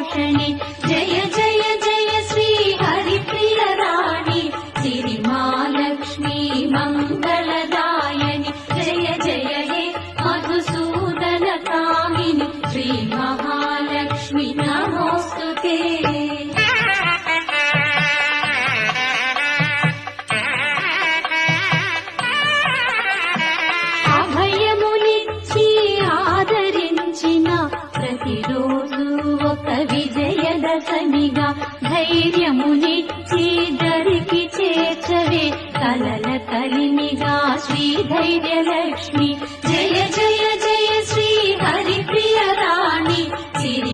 పోషణి జయ జయ జయ శ్రీ హరిప్రియ రాణి సిరిమాలక్ష్మి మంగళదాయని జయ జయ హే మధుసూదన కామిని శ్రీ మహాలక్ష్మి నమోస్తుతే ప్రతిరోజు ఒక విజయదశమిగా ధైర్యమునిచ్చి దరికి చేర్చవే కలల కలిమిగా శ్రీ ధైర్యలక్ష్మి